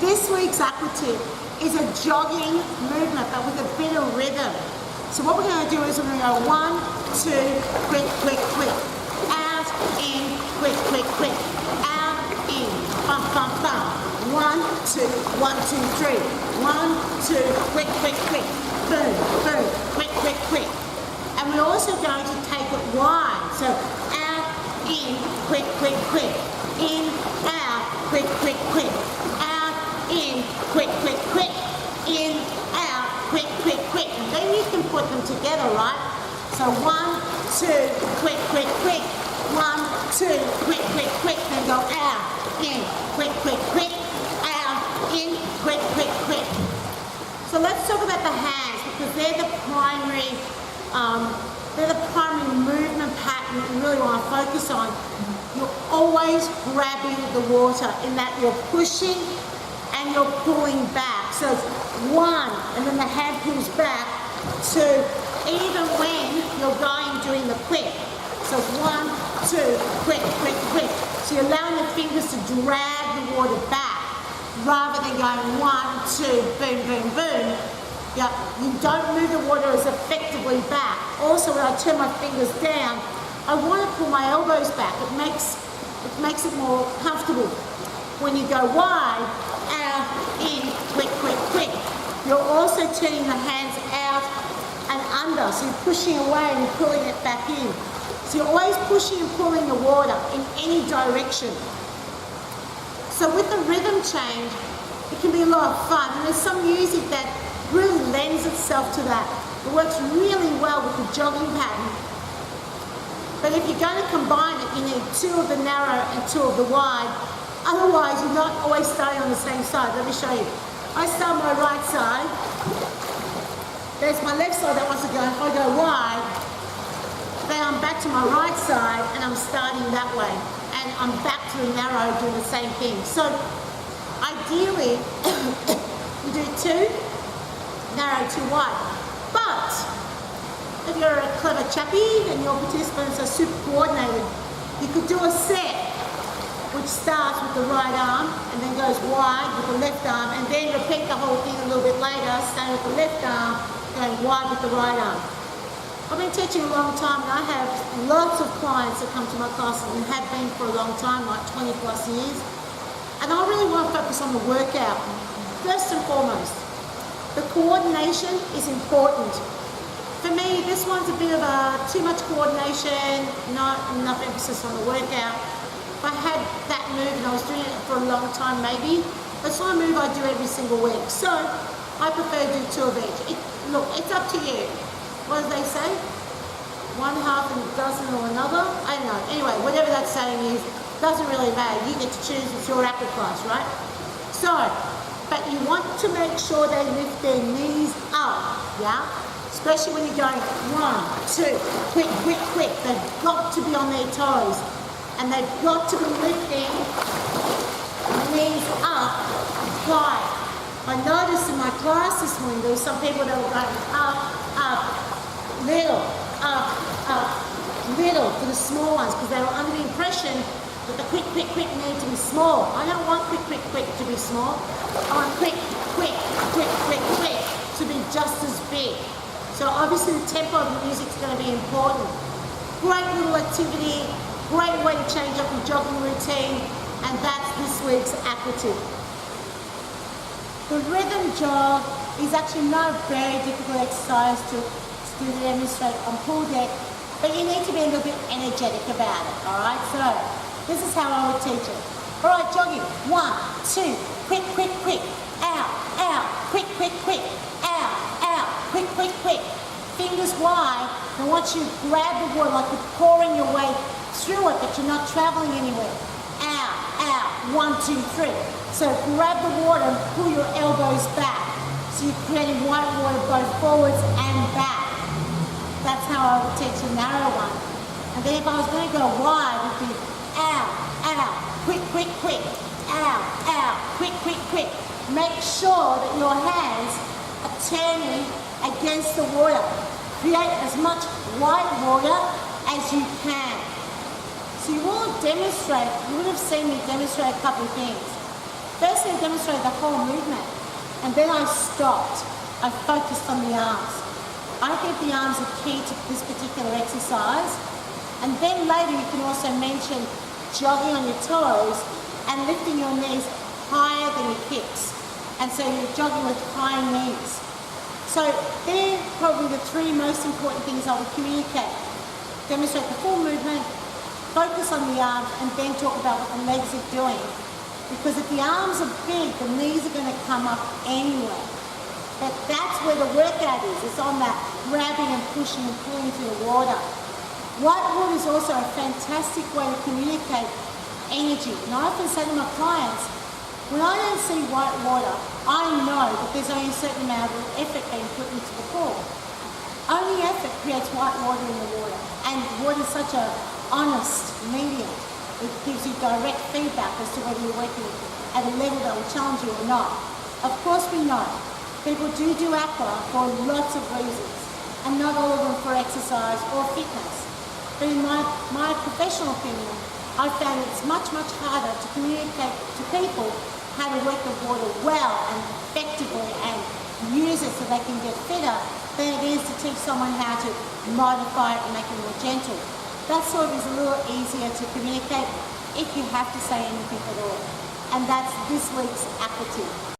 this week's Aqua tip is a jogging movement, but with a bit of rhythm. So what we're going to do is we're going to go 1, 2, quick, quick, quick. Out, in, quick, quick, quick. Out, in, bump, bump, bump. 1, 2, 1, 2, 3. 1, 2, quick, quick, quick. Boom, boom, quick, quick, quick. And we're also going to take it wide. So out, in, quick, quick, quick. In, out, quick, quick, quick. Out, in, quick, quick, quick. In, out, quick, quick, quick. And then you can put them together, right? So 1, 2, quick, quick, quick. 1, 2, quick, quick, quick. Then go out, in, quick, quick, quick. Out, in, quick, quick, quick. So let's talk about the hands because they're the primary movement pattern that you really want to focus on. You're always grabbing the water in that you're pushing and you're pulling back. So it's 1, and then the hand pulls back. 2, even when you're doing the quick. So it's 1, 2, quick, quick, quick. So you're allowing the fingers to drag the water back rather than going 1, 2, boom, boom, boom. Yeah, you don't move the water as effectively back. Also, when I turn my fingers down, I want to pull my elbows back. It makes it more comfortable. When you go wide, out, in, quick, quick, quick. You're also turning the hands out and under. So you're pushing away and you're pulling it back in. So you're always pushing and pulling the water in any direction. So with the rhythm change, it can be a lot of fun. And there's some music that really lends itself to that. It works really well with the jogging pattern. But if you're going to combine it, you need 2 of the narrow and 2 of the wide. Otherwise, you're not always starting on the same side. Let me show you. I start on my right side. There's my left side that wants to go. If I go wide, then I'm back to my right side and I'm starting that way. And I'm back to the narrow doing the same thing. So ideally, you do 2, narrow, 2 wide. But if you're a clever chappie and your participants are super coordinated, you could do a set which starts with the right arm and then goes wide with the left arm and then repeat the whole thing a little bit later, starting with the left arm, going wide with the right arm. I've been teaching a long time and I have lots of clients that come to my classes and have been for a long time, like 20 plus years. And I really want to focus on the workout. First and foremost, the coordination is important. For me, this one's a bit of too much coordination, not enough emphasis on the workout. If I had that move and I was doing it for a long time maybe, that's not a move I do every single week. So I prefer to do 2 of each. Look, it's up to you. What do they say? 1 half and a dozen or another? I don't know. Anyway, whatever that saying is, doesn't really matter. You get to choose, it's your Aqua class, right? So, but you want to make sure they lift their knees up, yeah? Especially when you're going 1, 2, quick, quick, quick. They've got to be on their toes. And they've got to be lifting knees up high. I noticed in my class this morning, there were some people that were going up, little, up, little for the small ones because they were under the impression that the quick, quick, quick need to be small. I don't want quick, quick, quick to be small. I want quick, quick, quick, quick, quick to be just as big. So obviously the tempo of the music is going to be important. Great little activity, great way to change up your jogging routine, and that's this week's Aqua tip. The rhythm jog is actually not a very difficult exercise to demonstrate on pool deck, but you need to be a little bit energetic about it, alright? So, this is how I would teach it. Alright, jogging. 1, 2, quick, quick, quick. Out, out, quick, quick, quick. Out, out, quick, quick, quick. Fingers wide, and once you grab the water like you're pouring your way through it, but you're not traveling anywhere. Out, out, 1, 2, 3. So grab the water and pull your elbows back. So you're creating white water both forwards and back. That's how I would teach a narrow one. And then if I was going to go wide, it would be out, out, quick, quick, quick. Out, out, quick, quick, quick. Make sure that your hands are turning against the water. Create as much white water as you can. So you will demonstrate, you would have seen me demonstrate a couple of things. Firstly, I demonstrated the whole movement, and then I stopped. I focused on the arms. I think the arms are key to this particular exercise. And then later you can also mention jogging on your toes and lifting your knees higher than your hips. And so you're jogging with high knees. So they're probably the three most important things I would communicate. Demonstrate the full movement, focus on the arms, and then talk about what the legs are doing. Because if the arms are big, the knees are going to come up anyway. But that's where the workout is. It's on that grabbing and pushing and pulling to the water. Whitewater is also a fantastic way to communicate energy. And I often say to my clients, when I don't see white water, I know that there's only a certain amount of effort being put into the pool. Only effort creates white water in the water. And water is such an honest medium. It gives you direct feedback as to whether you're working at a level that will challenge you or not. Of course we know people do Aqua for lots of reasons, and not all of them for exercise or fitness. But in my professional opinion, I've found it's much, much harder to communicate to people how to work the water well and effectively and use it so they can get fitter than it is to teach someone how to modify it and make it more gentle. That sort of is a little easier to communicate if you have to say anything at all. And that's this week's Aqua tip.